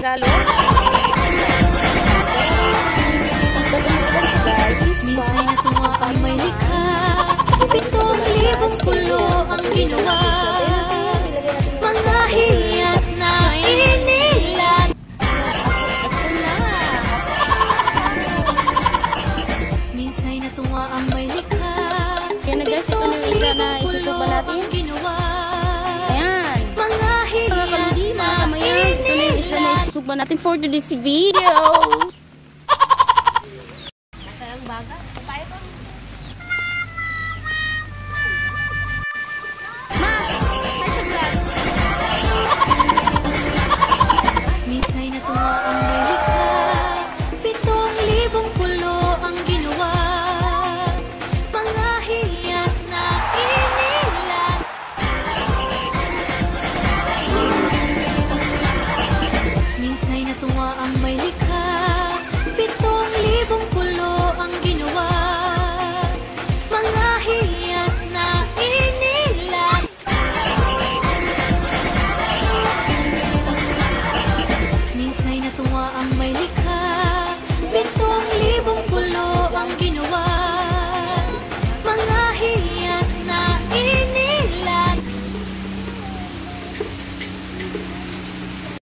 Tagalog. Pagdamulan siya guys. Minsan natuwa ang may likha. 7,000 kulo ang ginawa. Mga hiyas na inilan. Minsan natuwa ang may likha. Yan na guys, ito na yung isla na isusuba natin. Ayan. Mga kaludi, mga kamayan. Ito na yung isla na isusuba natin for today's video.